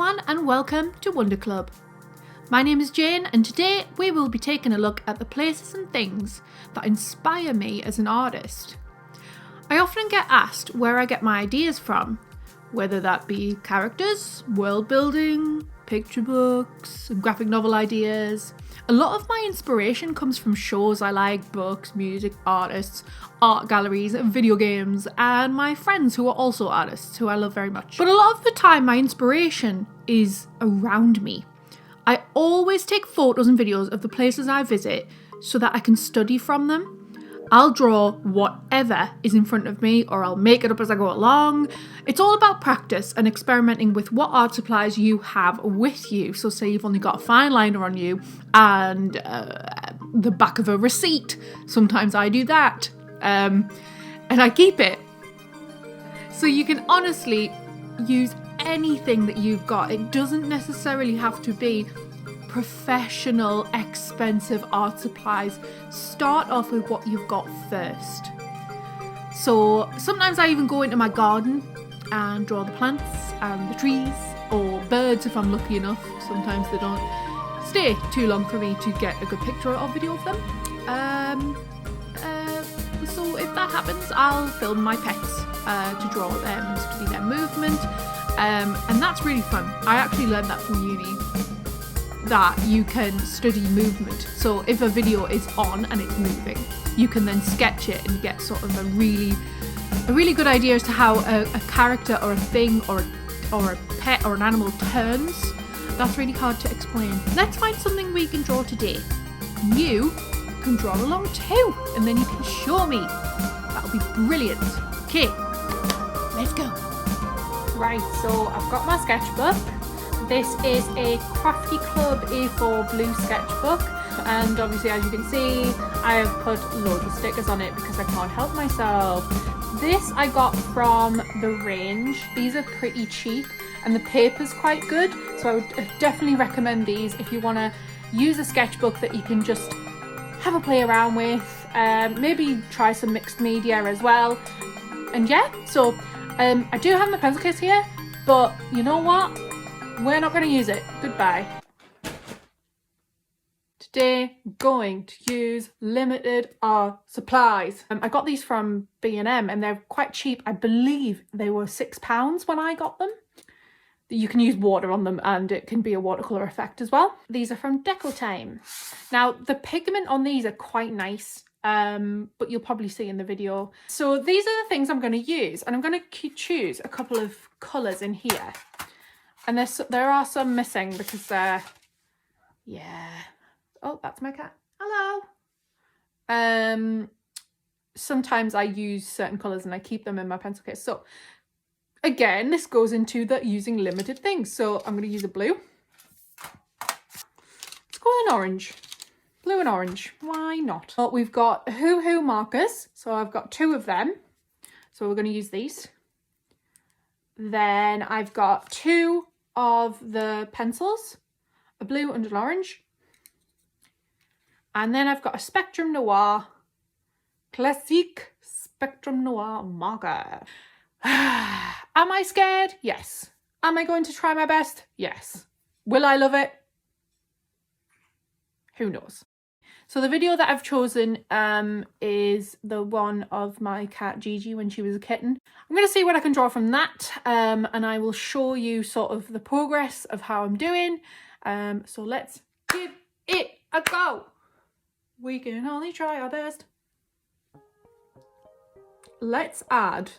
everyone and welcome to Wonder Club. My name is Jane and today we will be taking a look at the places and things that inspire me as an artist. I often get asked where I get my ideas from, whether that be characters, world building, picture books, graphic novel ideas. A lot of my inspiration comes from shows I like, books, music, artists, art galleries, video games, and my friends who are also artists, who I love very much. But a lot of the time my inspiration is around me. I always take photos and videos of the places I visit so that I can study from them. I'll draw whatever is in front of me or I'll make it up as I go along. It's all about practice and experimenting with what art supplies you have with you. So say you've only got a fine liner on you and the back of a receipt. Sometimes I do that. And I keep it. So you can honestly use anything that you've got. It doesn't necessarily have to be professional, expensive art supplies. Start off with what you've got first. So sometimes I even go into my garden and draw the plants and the trees or birds if I'm lucky enough. Sometimes they don't stay too long for me to get a good picture or video of them. So if that happens, I'll film my pets to draw them and study their movement. And that's really fun. I actually learned that from uni, that you can study movement. So if a video is on and it's moving, you can then sketch it and get sort of a really good idea as to how a character or a thing or a pet or an animal turns. That's really hard to explain. Let's find something we can draw today. You can draw along too, and then you can show me. That'll be brilliant. Okay, let's go. Right, so I've got my sketchbook. This is a Crafty Club A4 blue sketchbook, and obviously as you can see I have put loads of stickers on it because I can't help myself. This I got from the range. These are pretty cheap and the paper's quite good, so I would definitely recommend these if you want to use a sketchbook that you can just have a play around with. Maybe try some mixed media as well. And yeah, so I do have my pencil case here, but you know what? We're not going to use it. Goodbye. Today, I'm going to use limited art supplies. I got these from B&M and they're quite cheap. I believe they were £6 when I but you can use water on them and it can be a watercolour effect as well. These are from Decotime. Now, the pigment on these are quite nice, but you'll probably see in the video. So these are the things I'm going to use, and I'm going to choose a couple of colours in here. And there are some missing because yeah. Oh, that's my cat. Hello. Sometimes I use certain colours and I keep them in my pencil case. So again, this goes into the using limited things. So I'm going to use a blue. Let's go with an orange. Blue and orange. Why not? Well, we've got Hoo markers. So I've got 2 of them. So we're going to use these. Then I've got 2 of the pencils, a blue and an orange. And then I've got a Spectrum Noir, Classique Spectrum Noir marker. Am I scared? Yes. Am I going to try my best? Yes. Will I love it? Who knows? So the video that I've chosen is the one of my cat Gigi when she was a kitten. I'm going to see what I can draw from that, and I will show you sort of the progress of how I'm doing. So let's give it a go. We can only try our best. Let's add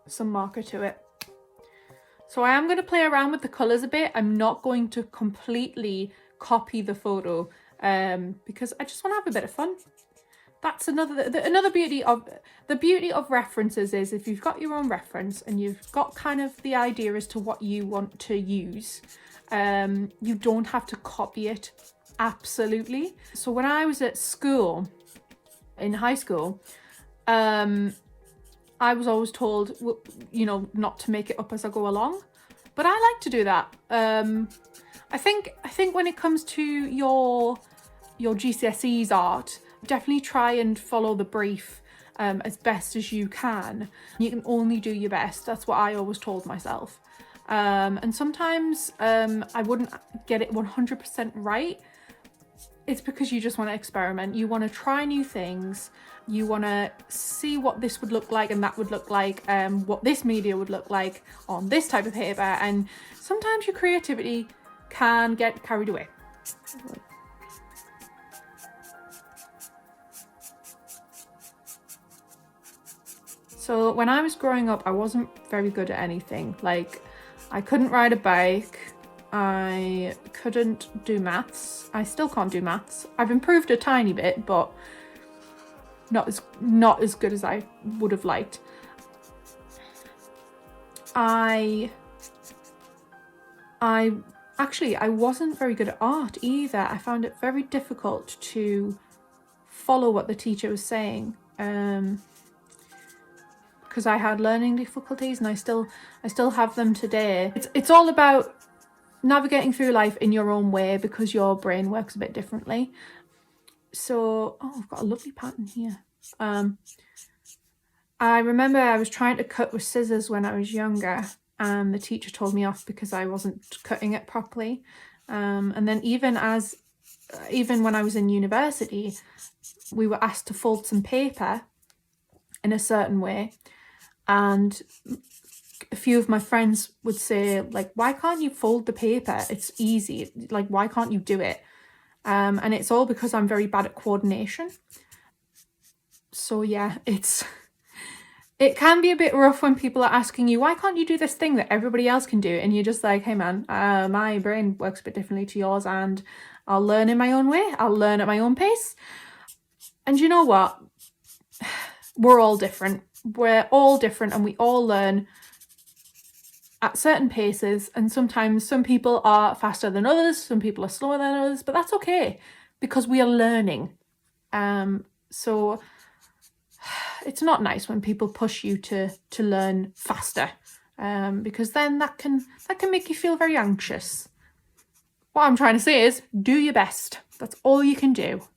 some marker to it. So I am going to play around with the colours a bit. I'm not going to completely copy the photo because I just want to have a bit of fun. That's another beauty of references is if you've got your own reference and you've got kind of the idea as to what you want to use, you don't have to copy it absolutely. So when I was at school, in high school, I was always told, you know, not to make it up as I go along, but I like to do that. I think when it comes to your GCSEs art, definitely try and follow the brief as best as you can. You can only do your best. That's what I always told myself. And sometimes I wouldn't get it 100% right. It's because you just want to experiment. You want to try new things. You want to see what this would look like and that would look like, what this media would look like on this type of paper. And sometimes your creativity can get carried away. So when I was growing up, I wasn't very good at anything. Like, I couldn't ride a bike. I couldn't do maths. I still can't do maths. I've improved a tiny bit, but not as good as I would have liked. I wasn't very good at art either. I found it very difficult to follow what the teacher was saying. Because I had learning difficulties, and I still have them today. It's all about navigating through life in your own way because your brain works a bit differently. So, I've got a lovely pattern here. I remember I was trying to cut with scissors when I was younger, and the teacher told me off because I wasn't cutting it properly. And then even when I was in university, we were asked to fold some paper in a certain way. And a few of my friends would say, like, why can't you fold the paper? It's easy. Like, why can't you do it? And it's all because I'm very bad at coordination. So yeah, it can be a bit rough when people are asking you, why can't you do this thing that everybody else can do? And you're just like, hey man, my brain works a bit differently to yours, and I'll learn in my own way. I'll learn at my own pace. And you know what? We're all different. We're all different, and we all learn at certain paces, and sometimes some people are faster than others, some people are slower than others, but that's okay because we are learning. So it's not nice when people push you to learn faster, because then that can make you feel very anxious. What I'm trying to say is, do your best. That's all you can do.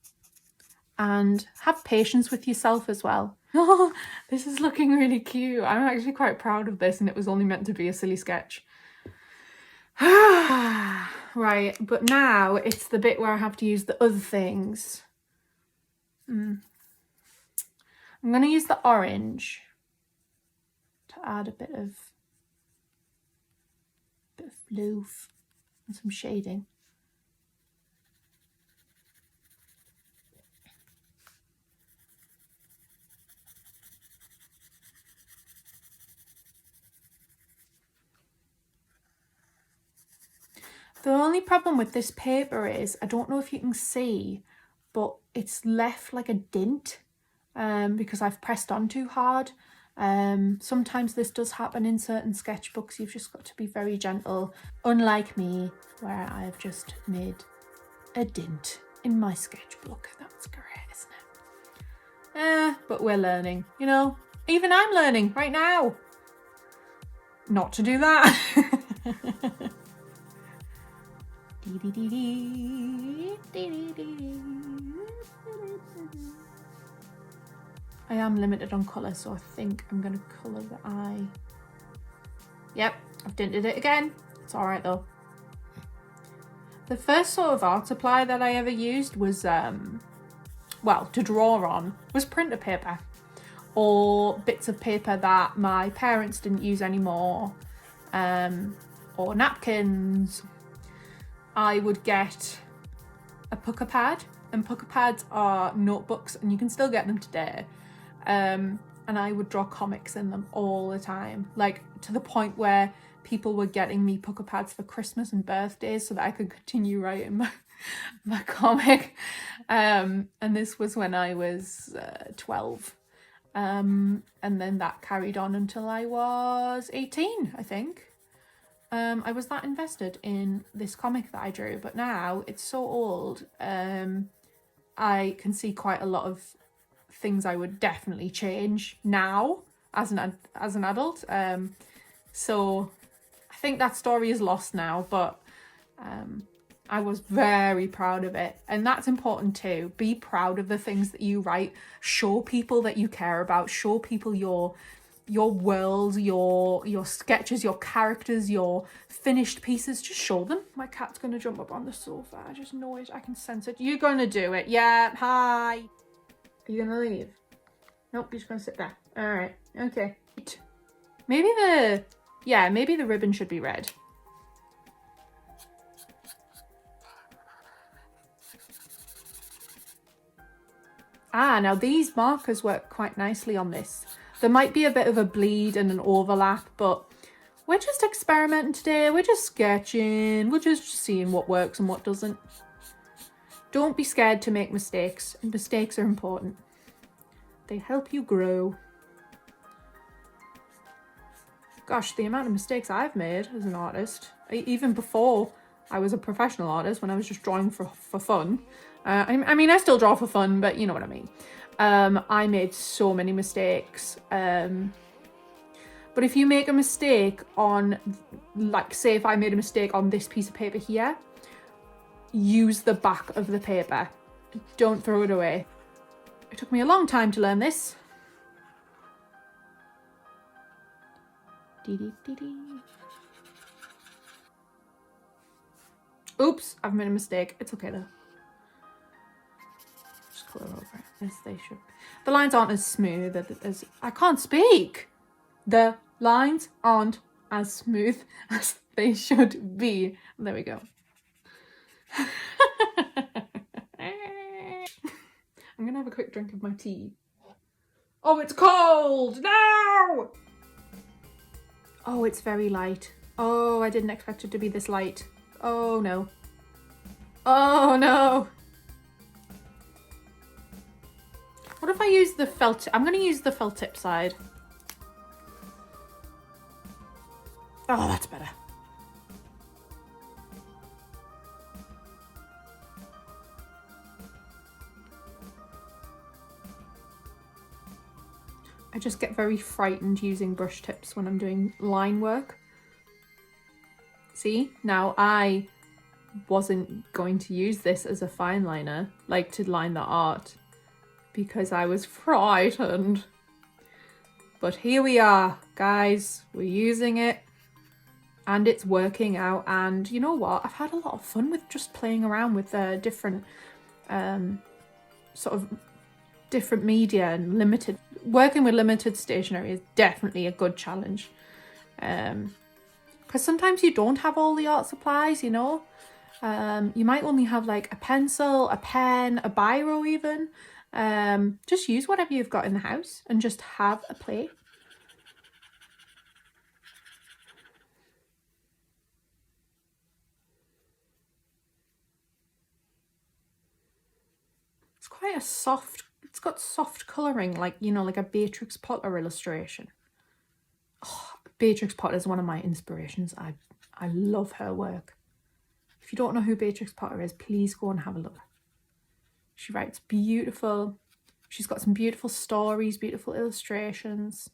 And have patience with yourself as well. Oh, this is looking really cute. I'm actually quite proud of this, and it was only meant to be a silly sketch. Right, but now it's the bit where I have to use the other things. I'm going to use the orange to add a bit of blue and some shading. The only problem with this paper is, I don't know if you can see, but it's left like a dint because I've pressed on too hard. Sometimes this does happen in certain sketchbooks. You've just got to be very gentle. Unlike me, where I've just made a dint in my sketchbook. That's great, isn't it? But we're learning, you know. Even I'm learning right now not to do that. I am limited on colour, so I think I'm going to colour the eye. Yep, I've dinted it again. It's alright though. The first sort of art supply that I ever used was, well, to draw on, was printer paper. Or bits of paper that my parents didn't use anymore. Or napkins. I would get a pucker pad, and pucker pads are notebooks, and you can still get them today. And I would draw comics in them all the time, like to the point where people were getting me pucker pads for Christmas and birthdays so that I could continue writing my comic. And this was when I was 12. And then that carried on until I was 18, I think. I was that invested in this comic that I drew, but now it's so old. I can see quite a lot of things I would definitely change now as an adult. So I think that story is lost now, but I was very proud of it, and that's important too. Be proud of the things that you write. Show people that you care about. Show people your world, your sketches, your characters, your finished pieces. Just show them. My cat's gonna jump up on the sofa. I just know it. I can sense it. You're gonna do it. Yeah. Hi. Are you gonna leave? Nope. You're just gonna sit there. All right. Okay. Maybe the ribbon should be red. Ah, now these markers work quite nicely on this. There might be a bit of a bleed and an overlap, but we're just experimenting today. We're just sketching. We're just seeing what works and what doesn't. Don't be scared to make mistakes. Mistakes are important. They help you grow. Gosh, the amount of mistakes I've made as an artist, even before I was a professional artist, when I was just drawing for fun. I mean, I still draw for fun, but you know what I mean. I made so many mistakes. But if you make a mistake on, like, say if I made a mistake on this piece of paper here, use the back of the paper. Don't throw it away. It took me a long time to learn this. Oops, I've made a mistake. It's okay though. Just colour over it. Yes, they should. The lines aren't as smooth as I can't speak. The lines aren't as smooth as they should be. There we go. I'm gonna have a quick drink of my tea. Oh, it's cold! No! Oh, it's very light. Oh, I didn't expect it to be this light. Oh no. Oh no. What if I use the felt? I'm going to use the felt tip side. Oh, that's better. I just get very frightened using brush tips when I'm doing line work. See, now I wasn't going to use this as a fine liner, like to line the art, because I was frightened. But here we are, guys, we're using it and it's working out. And you know what? I've had a lot of fun with just playing around with different sort of different media and limited. Working with limited stationery is definitely a good challenge. Because sometimes you don't have all the art supplies, you know. You might only have like a pencil, a pen, a biro even. Just use whatever you've got in the house and just have a play. It's quite a soft, it's got soft colouring, like, you know, like a Beatrix Potter illustration. Oh, Beatrix Potter is one of my inspirations. I love her work. If you don't know who Beatrix Potter is, please go and have a look. She writes beautiful. She's got some beautiful stories, beautiful illustrations.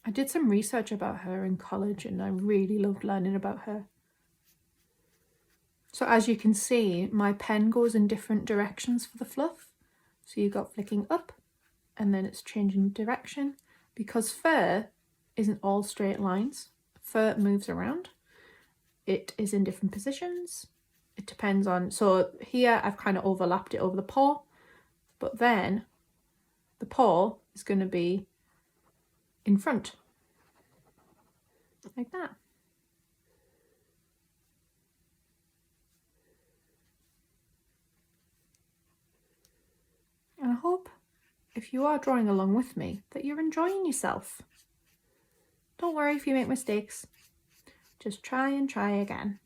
I did some research about her in college and I really loved learning about her. So as you can see, my pen goes in different directions for the fluff. So you've got flicking up and then it's changing direction, because fur isn't all straight lines. Fur moves around. It is in different positions. It depends on, so here I've kind of overlapped it over the paw, but then the paw is going to be in front, like that. And I hope if you are drawing along with me that you're enjoying yourself. Don't worry if you make mistakes. Just try and try again.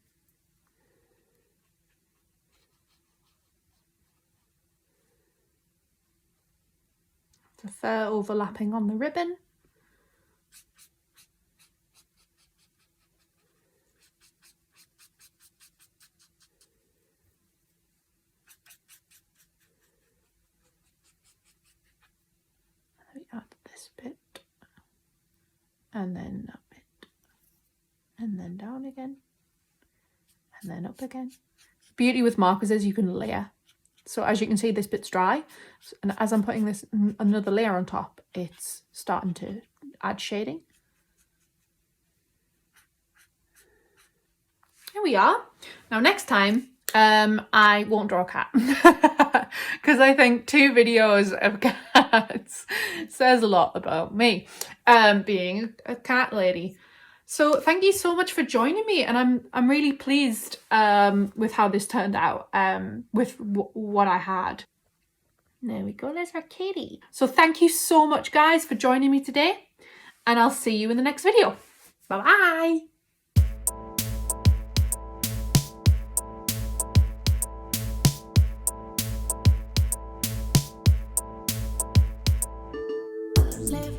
The fur overlapping on the ribbon. Let me add this bit. And then that bit. And then down again. And then up again. The beauty with markers is you can layer. So as you can see, this bit's dry. And as I'm putting this another layer on top, it's starting to add shading. Here we are. Now next time, I won't draw a cat. Because I think 2 videos of cats says a lot about me, being a cat lady. So thank you so much for joining me, and I'm really pleased with how this turned out, with what I had. There we go, there's our kitty. So thank you so much, guys, for joining me today, and I'll see you in the next video. Bye-bye. Live